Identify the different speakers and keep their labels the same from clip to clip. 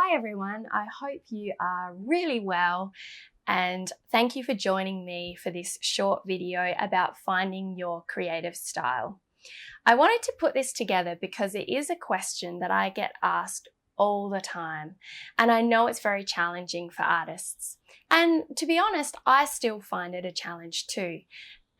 Speaker 1: Hi everyone, I hope you are really well and thank you for joining me for this short video about finding your creative style. I wanted to put this together because it is a question that I get asked all the time and I know it's very challenging for artists. And to be honest, I still find it a challenge too.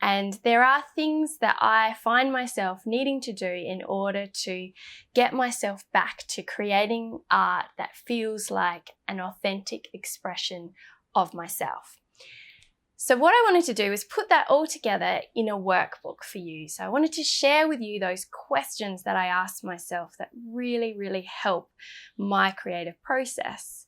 Speaker 1: And there are things that I find myself needing to do in order to get myself back to creating art that feels like an authentic expression of myself. So what I wanted to do is put that all together in a workbook for you. So I wanted to share with you those questions that I asked myself that really help my creative process.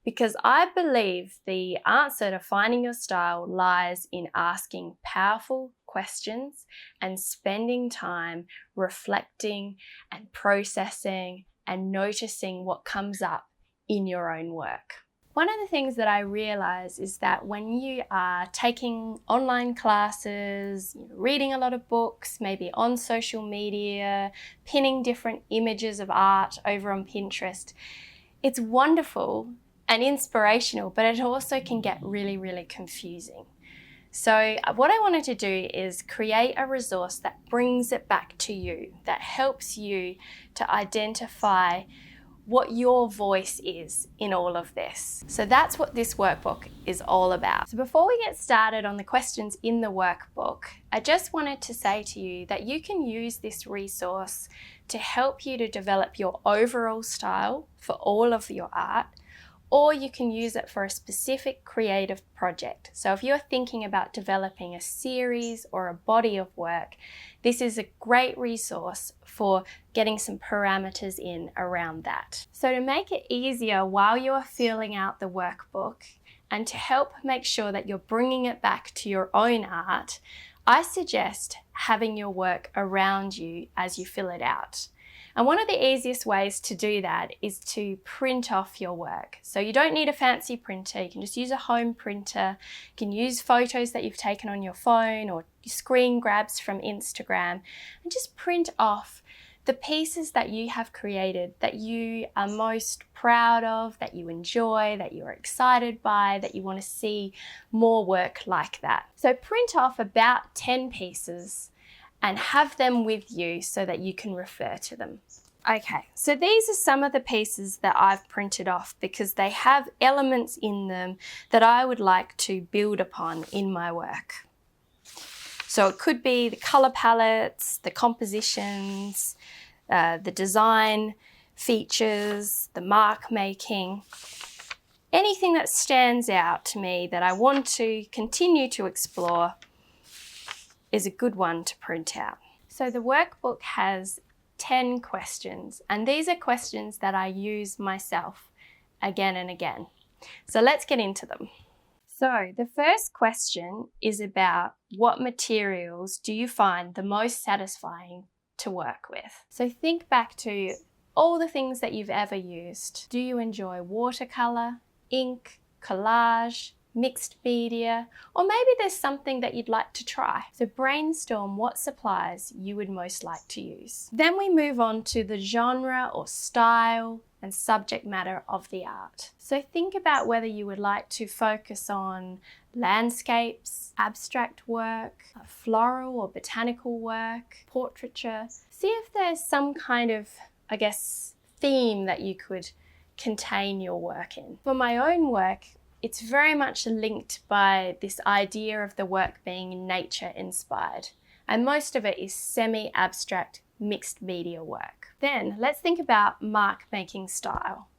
Speaker 1: Because I believe the answer to finding your style lies in asking powerful questions and spending time reflecting and processing and noticing what comes up in your own work. One of the things that I realize is that when you are taking online classes, reading a lot of books, maybe on social media, pinning different images of art over on Pinterest, it's wonderful and inspirational, but it also can get really confusing. So what I wanted to do is create a resource that brings it back to you, that helps you to identify what your voice is in all of this. So that's what this workbook is all about. So before we get started on the questions in the workbook, I just wanted to say to you that you can use this resource to help you to develop your overall style for all of your art, or you can use it for a specific creative project. So if you're thinking about developing a series or a body of work, this is a great resource for getting some parameters in around that. So to make it easier while you're filling out the workbook and to help make sure that you're bringing it back to your own art, I suggest having your work around you as you fill it out. And one of the easiest ways to do that is to print off your work. So you don't need a fancy printer, you can just use a home printer. You can use photos that you've taken on your phone or screen grabs from Instagram and just print off the pieces that you have created that you are most proud of, that you enjoy, that you're excited by, that you want to see more work like that. So print off about 10 pieces and have them with you so that you can refer to them. Okay, so these are some of the pieces that I've printed off because they have elements in them that I would like to build upon in my work. So it could be the color palettes, the compositions, the design features, the mark making, anything that stands out to me that I want to continue to explore is a good one to print out. So the workbook has 10 questions, and these are questions that I use myself again and again. So let's get into them. So the first question is about what materials do you find the most satisfying to work with? So think back to all the things that you've ever used. Do you enjoy watercolor, ink, collage, mixed media, or maybe there's something that you'd like to try. So brainstorm what supplies you would most like to use. Then we move on to the genre or style and subject matter of the art. So think about whether you would like to focus on landscapes, abstract work, floral or botanical work, portraiture. See if there's some kind of, theme that you could contain your work in. For my own work, it's very much linked by this idea of the work being nature inspired. And most of it is semi-abstract mixed media work. Then let's think about mark making style.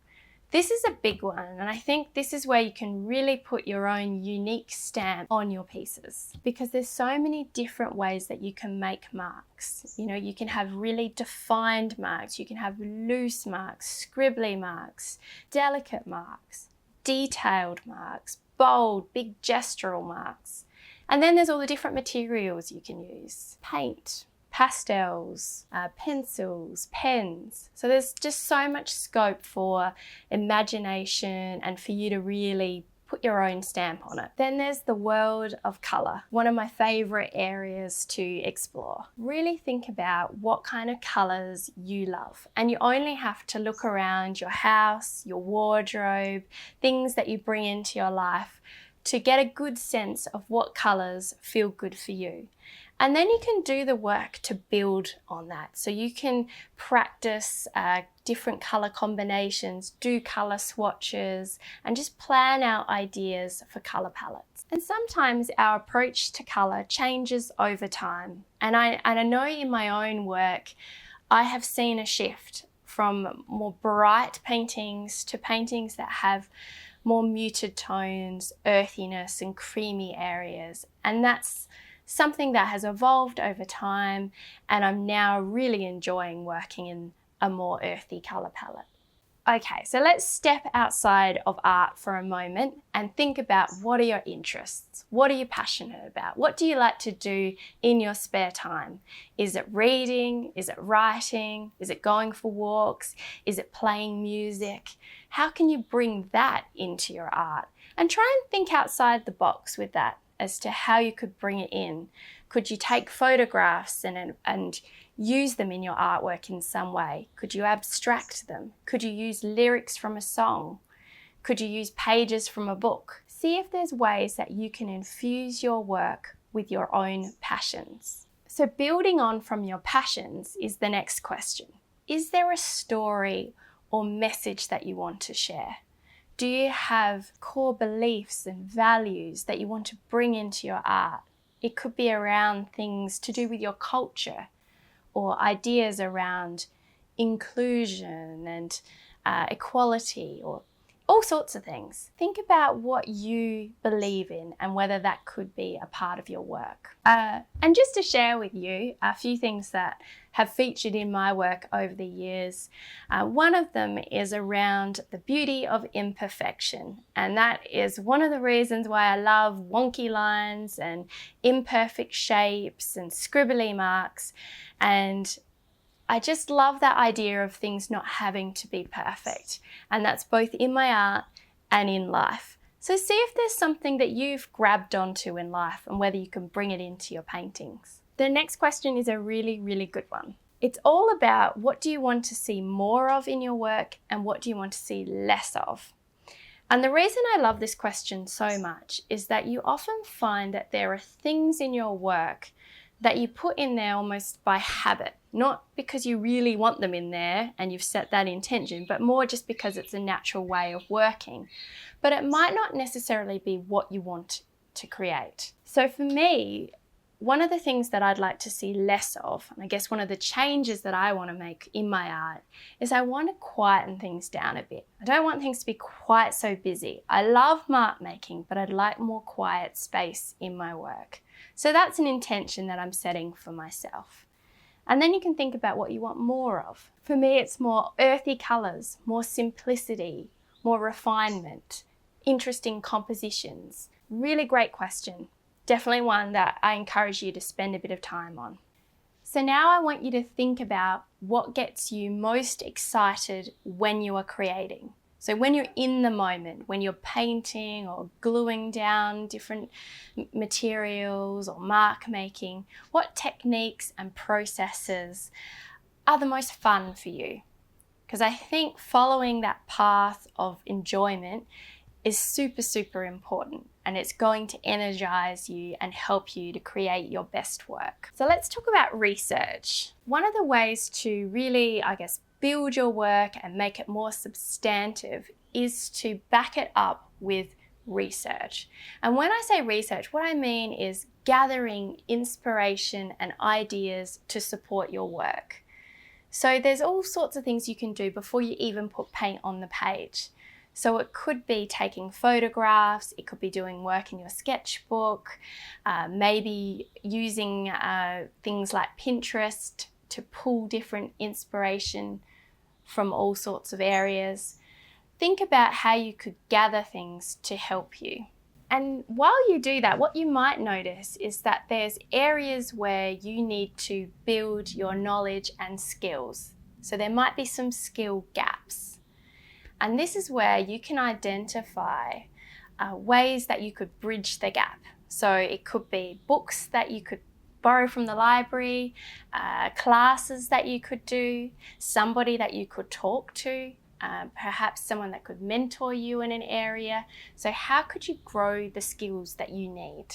Speaker 1: This is a big one, and I think this is where you can really put your own unique stamp on your pieces because there's so many different ways that you can make marks. You can have really defined marks, you can have loose marks, scribbly marks, delicate marks, detailed marks, bold, big gestural marks. And then there's all the different materials you can use. Paint, pastels, pencils, pens. So there's just so much scope for imagination and for you to really put your own stamp on it. Then there's the world of colour, one of my favourite areas to explore. Really think about what kind of colours you love, and you only have to look around your house, your wardrobe, things that you bring into your life to get a good sense of what colours feel good for you. And then you can do the work to build on that. So you can practice different colour combinations, do colour swatches, and just plan out ideas for colour palettes. And sometimes our approach to colour changes over time. And I know in my own work, I have seen a shift from more bright paintings to paintings that have more muted tones, earthiness, and creamy areas. And that's something that has evolved over time, and I'm now really enjoying working in a more earthy colour palette. Okay, so let's step outside of art for a moment and think about, what are your interests? What are you passionate about? What do you like to do in your spare time? Is it reading? Is it writing? Is it going for walks? Is it playing music? How can you bring that into your art? And try and think outside the box with that as to how you could bring it in. Could you take photographs and use them in your artwork in some way? Could you abstract them? Could you use lyrics from a song? Could you use pages from a book? See if there's ways that you can infuse your work with your own passions. So building on from your passions is the next question. Is there a story or message that you want to share? Do you have core beliefs and values that you want to bring into your art? It could be around things to do with your culture, or ideas around inclusion and equality, or all sorts of things. Think about what you believe in and whether that could be a part of your work. And just to share with you a few things that have featured in my work over the years, one of them is around the beauty of imperfection. And that is one of the reasons why I love wonky lines and imperfect shapes and scribbly marks. And I just love that idea of things not having to be perfect. And that's both in my art and in life. So see if there's something that you've grabbed onto in life and whether you can bring it into your paintings. The next question is a really, really good one. It's all about, what do you want to see more of in your work and what do you want to see less of? And the reason I love this question so much is that you often find that there are things in your work that you put in there almost by habit, not because you really want them in there and you've set that intention, but more just because it's a natural way of working. But it might not necessarily be what you want to create. So for me, one of the things that I'd like to see less of, and I guess one of the changes that I want to make in my art, is I want to quieten things down a bit. I don't want things to be quite so busy. I love mark making, but I'd like more quiet space in my work. So that's an intention that I'm setting for myself. And then you can think about what you want more of. For me, it's more earthy colours, more simplicity, more refinement, interesting compositions. Really great question. Definitely one that I encourage you to spend a bit of time on. So now I want you to think about what gets you most excited when you are creating. So when you're in the moment, when you're painting or gluing down different materials or mark making, what techniques and processes are the most fun for you? Because I think following that path of enjoyment is super, super important, and it's going to energize you and help you to create your best work. So let's talk about research. One of the ways to really, build your work and make it more substantive is to back it up with research. And when I say research, what I mean is gathering inspiration and ideas to support your work. So there's all sorts of things you can do before you even put paint on the page. So it could be taking photographs, it could be doing work in your sketchbook, maybe using things like Pinterest to pull different inspiration from all sorts of areas. Think about how you could gather things to help you. And while you do that, what you might notice is that there's areas where you need to build your knowledge and skills. So there might be some skill gaps. And this is where you can identify ways that you could bridge the gap. So it could be books that you could borrow from the library, classes that you could do, somebody that you could talk to, perhaps someone that could mentor you in an area. So how could you grow the skills that you need?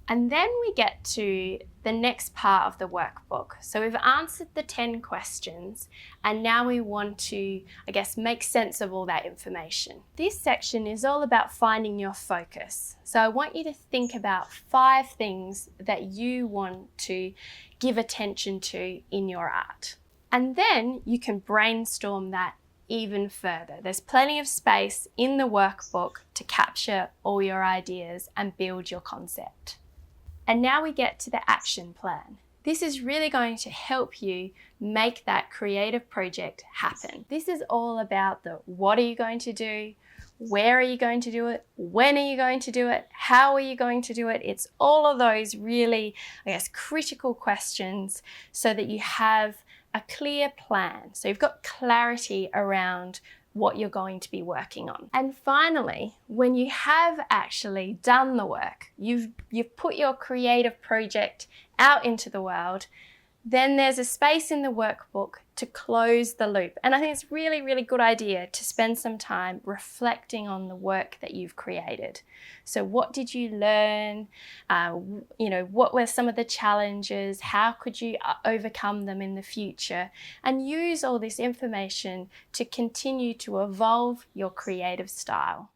Speaker 1: And then we get to the next part of the workbook. So we've answered the 10 questions, and now we want to, make sense of all that information. This section is all about finding your focus. So I want you to think about 5 things that you want to give attention to in your art. And then you can brainstorm that even further. There's plenty of space in the workbook to capture all your ideas and build your concept. And now we get to the action plan. This is really going to help you make that creative project happen. This is all about the what are you going to do, where are you going to do it, when are you going to do it, how are you going to do it. It's all of those really, critical questions so that you have a clear plan. So you've got clarity around what you're going to be working on. And finally, when you have actually done the work, you've put your creative project out into the world, then there's a space in the workbook to close the loop. And I think it's really, really good idea to spend some time reflecting on the work that you've created. So what did you learn? What were some of the challenges? How could you overcome them in the future? And use all this information to continue to evolve your creative style.